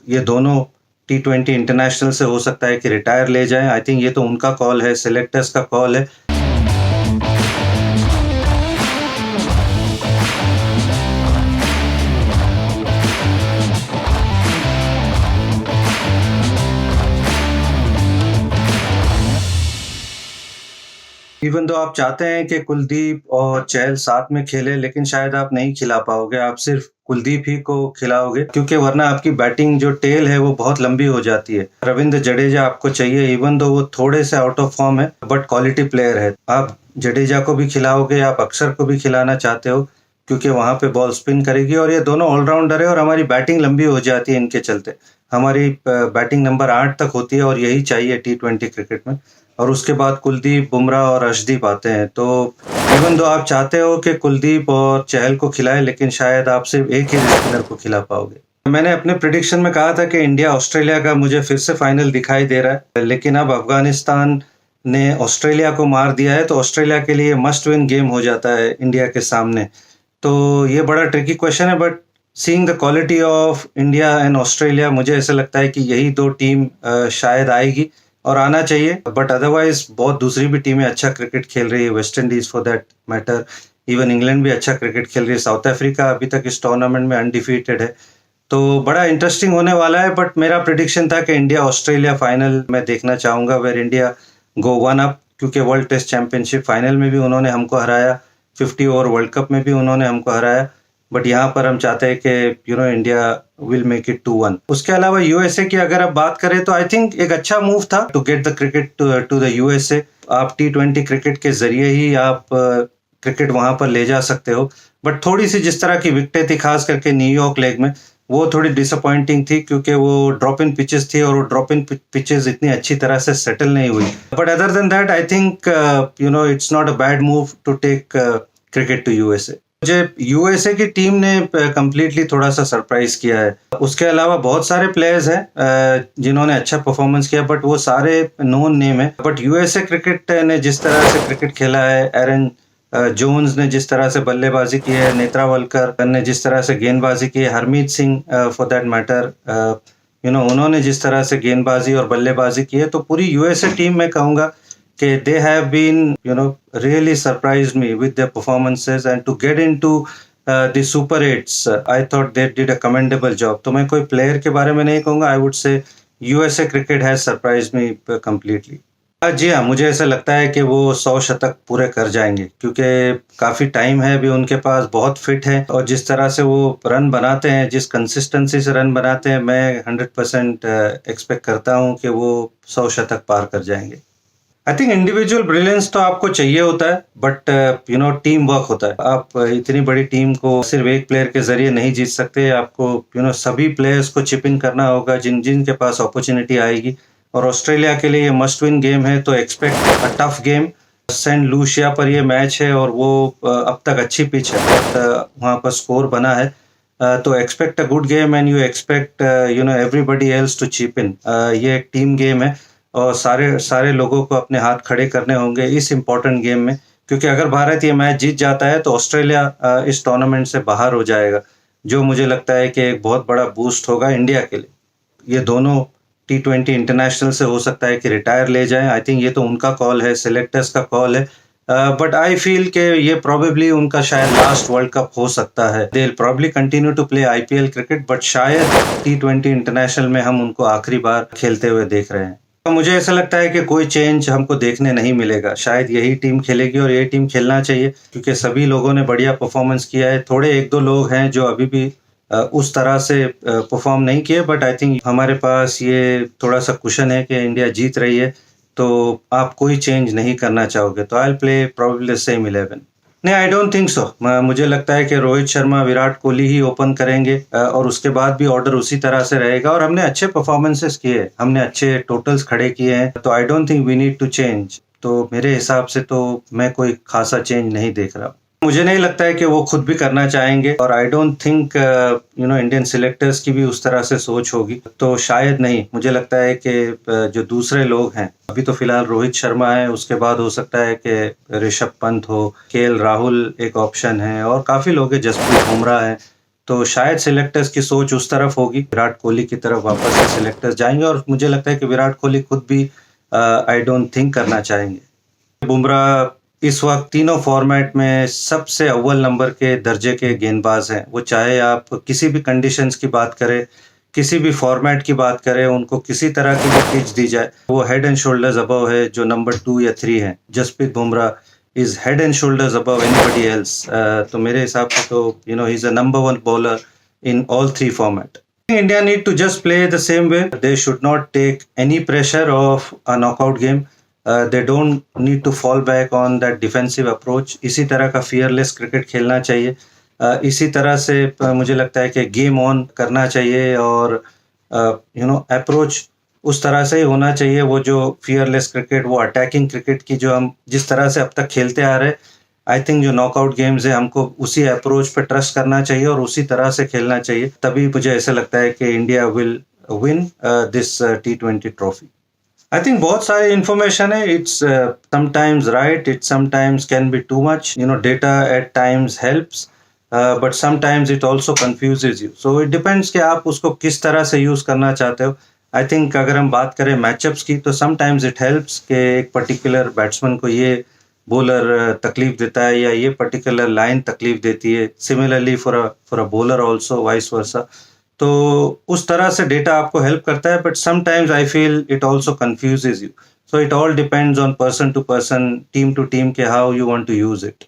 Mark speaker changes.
Speaker 1: ये दोनों T20 international से हो सकता है कि रिटायर ले जाएं। आई थिंक ये तो उनका कॉल है, सिलेक्टर्स का कॉल है। इवन तो आप चाहते हैं कि कुलदीप और चहल साथ में खेले, लेकिन शायद आप नहीं खिला पाओगे, आप सिर्फ कुलदीप ही को खिलाओगे, क्योंकि वरना आपकी बैटिंग जो टेल है वो बहुत लंबी हो जाती है। रविंद्र जडेजा आपको चाहिए, इवन दो वो थोड़े से आउट ऑफ फॉर्म है, बट क्वालिटी प्लेयर है। आप जडेजा को भी खिलाओगे, आप अक्षर को भी खिलाना चाहते हो, क्योंकि वहां पे बॉल स्पिन करेगी और ये दोनों ऑलराउंडर है और हमारी बैटिंग लंबी हो जाती है इनके चलते। हमारी बैटिंग नंबर 8 तक होती है और यही चाहिए T20 क्रिकेट में। और उसके बाद कुलदीप, बुमराह और अर्शदीप आते हैं। तो इवन दो आप चाहते हो कि कुलदीप और चहल को खिलाए, लेकिन शायद आप सिर्फ एक ही स्पिनर को खिला पाओगे। मैंने अपने प्रिडिक्शन में कहा था कि इंडिया ऑस्ट्रेलिया का मुझे फिर से फाइनल दिखाई दे रहा है, लेकिन अब अफगानिस्तान ने ऑस्ट्रेलिया को मार दिया है, तो ऑस्ट्रेलिया के लिए मस्ट विन गेम हो जाता है इंडिया के सामने। तो ये बड़ा ट्रिकी क्वेश्चन है, but seeing the quality of India and Australia, मुझे ऐसा लगता है कि यही दो टीम शायद आएगी और आना चाहिए। बट अदरवाइज बहुत दूसरी भी टीमें अच्छा क्रिकेट खेल रही है, West Indies for that matter, even England भी अच्छा क्रिकेट खेल रही है, साउथ अफ्रीका अभी तक इस टूर्नामेंट में अनडिफीटेड है। तो बड़ा इंटरेस्टिंग होने वाला है। बट मेरा प्रिडिक्शन था कि इंडिया ऑस्ट्रेलिया फाइनल में देखना चाहूंगा, where India go one up, क्योंकि वर्ल्ड टेस्ट चैंपियनशिप फाइनल में भी उन्होंने हमको हराया, 50 ओवर वर्ल्ड कप में भी उन्होंने हमको हराया। बट यहाँ पर हम चाहते हैं कि इंडिया विल मेक इट 2-1। उसके अलावा यूएसए की अगर आप बात करें तो आई थिंक एक अच्छा मूव था to get the cricket to the USA. आप T20 क्रिकेट के जरिए ही आप क्रिकेट वहां पर ले जा सकते हो। बट थोड़ी सी जिस तरह की विकेटें थी, खास करके न्यूयॉर्क लेग में, वो थोड़ी डिसअपॉइंटिंग थी, क्योंकि वो ड्रॉप इन पिचेस थी और वो ड्रॉप इन पिचेस इतनी अच्छी तरह से सेटल नहीं हुई। But other than that I think it's not a bad move to take cricket to USA. मुझे यूएसए की टीम ने कंप्लीटली थोड़ा सा सरप्राइज किया है। उसके अलावा बहुत सारे प्लेयर्स हैं जिन्होंने अच्छा परफॉर्मेंस किया, बट वो सारे नोन नेम है। बट यूएसए क्रिकेट ने जिस तरह से क्रिकेट खेला है, एरन जोन्स ने जिस तरह से बल्लेबाजी की है, नेत्रावलकर ने जिस तरह से गेंदबाजी की है, Harmeet Singh for that matter, उन्होंने जिस तरह से गेंदबाजी और बल्लेबाजी की है, तो पूरी यूएसए टीम मैं कहूँगा कि they have been really surprised me with their performances, and to get into the Super 8s, I thought they did a commendable job. तो मैं कोई प्लेयर के बारे में नहीं कहूँगा, I would say USA cricket has surprised me completely. जी हाँ, मुझे ऐसा लगता है कि वो 100 शतक पूरे कर जाएंगे, क्योंकि काफ़ी टाइम है अभी उनके पास, बहुत फिट है, और जिस तरह से वो रन बनाते हैं, जिस कंसिस्टेंसी से रन बनाते हैं, मैं 100% एक्सपेक्ट करता हूँ कि वो 100 शतक पार कर जाएंगे। आई थिंक इंडिविजुअल ब्रिलियंस तो आपको चाहिए होता है, बट टीम वर्क होता है। आप इतनी बड़ी टीम को सिर्फ एक प्लेयर के जरिए नहीं जीत सकते, आपको सभी प्लेयर्स को चिप इन करना होगा जिनके पास अपॉर्चुनिटी आएगी। और ऑस्ट्रेलिया के लिए ये मस्ट विन गेम है, तो expect a tough game. Saint Lucia पर ये मैच है और वो अब तक अच्छी पिच है, बहुत वहाँ पर स्कोर बना है, तो expect a good game and you expect everybody else to chip in. ये एक टीम गेम है और सारे लोगों को अपने हाथ खड़े करने होंगे इस इम्पोर्टेंट गेम में, क्योंकि अगर भारत ये मैच जीत जाता है तो ऑस्ट्रेलिया इस टूर्नामेंट से बाहर हो जाएगा, जो मुझे लगता है कि एक बहुत बड़ा बूस्ट होगा इंडिया के लिए। ये दोनों T20 इंटरनेशनल से हो सकता है कि रिटायर ले जाएं। आई थिंक ये तो उनका कॉल है, सिलेक्टर्स का कॉल है। बट आई फील कि ये प्रोबेबली उनका शायद लास्ट वर्ल्ड कप हो सकता है। They will probably continue to play IPL cricket, but शायद T20 इंटरनेशनल में हम उनको आखिरी बार खेलते हुए देख रहे हैं। मुझे ऐसा लगता है कि कोई चेंज हमको देखने नहीं मिलेगा, शायद यही टीम खेलेगी और यही टीम खेलना चाहिए, क्योंकि सभी लोगों ने बढ़िया परफॉर्मेंस किया है। थोड़े एक दो लोग हैं जो अभी भी उस तरह से परफॉर्म नहीं किए, बट आई थिंक हमारे पास ये थोड़ा सा कुशन है कि इंडिया जीत रही है, तो आप कोई चेंज नहीं करना चाहोगे, तो I will play probably same 11। नहीं, आई डोंट थिंक सो। मुझे लगता है कि रोहित शर्मा, विराट कोहली ही ओपन करेंगे और उसके बाद भी ऑर्डर उसी तरह से रहेगा। और हमने अच्छे परफॉर्मेंसेस किए, हमने अच्छे टोटल्स खड़े किए हैं, तो I don't think we need to change. तो मेरे हिसाब से तो मैं कोई खासा चेंज नहीं देख रहा। मुझे नहीं लगता है कि वो खुद भी करना चाहेंगे, और आई डोंट थिंक इंडियन सिलेक्टर्स की भी उस तरह से सोच होगी, तो शायद नहीं। मुझे लगता है कि जो दूसरे लोग हैं, अभी तो फिलहाल रोहित शर्मा है, उसके बाद हो सकता है कि ऋषभ पंत हो, KL राहुल एक ऑप्शन है, और काफी लोग हैं, जसप्रीत बुमराह है, तो शायद सिलेक्टर्स की सोच उस तरफ होगी, विराट कोहली की तरफ वापस से सिलेक्टर्स जाएंगे और मुझे लगता है कि विराट कोहली खुद भी आई डोंट थिंक करना चाहेंगे। बुमराह इस वक्त तीनों फॉर्मेट में सबसे अव्वल नंबर के दर्जे के गेंदबाज हैं। वो चाहे आप किसी भी कंडीशंस की बात करें, किसी भी फॉर्मेट की बात करें, उनको किसी तरह की भी पिच दी जाए, वो हेड एंड शोल्डर्स अबव है जो नंबर 2 या 3 है। Jasprit Bumrah is head and shoulders above anybody else. तो मेरे हिसाब से तो he is a number 1 bowler in all three format. India need to just play the same way. They should not take any pressure of a knockout game. They don't need to fall back on that defensive approach. इसी तरह का fearless cricket खेलना चाहिए। इसी तरह से मुझे लगता है कि गेम ऑन करना चाहिए और अप्रोच उस तरह से ही होना चाहिए। वो जो fearless क्रिकेट, वो अटैकिंग क्रिकेट की जो हम जिस तरह से अब तक खेलते आ रहे, आई थिंक जो नॉकआउट गेम्स है हमको उसी अप्रोच पे ट्रस्ट करना चाहिए और उसी तरह से खेलना चाहिए। तभी मुझे ऐसा लगता है कि India will win this T20 trophy. I think बहुत सारी इंफॉर्मेशन है। It's sometimes right, it sometimes can be too much. Data at times helps but sometimes it also confuses you. So it depends कि आप उसको किस तरह से use करना चाहते हो। आई थिंक अगर हम बात करें मैचअप्स की तो समटाइम्स इट हेल्प्स कि एक पर्टिकुलर बैट्समैन को ये बॉलर तकलीफ देता है या ये पर्टिकुलर लाइन तकलीफ देती है। Similarly for a bowler also vice versa. तो उस तरह से डेटा आपको हेल्प करता है, but sometimes I feel it also confuses you. So it all depends on person to person, team to team के how you want to use it.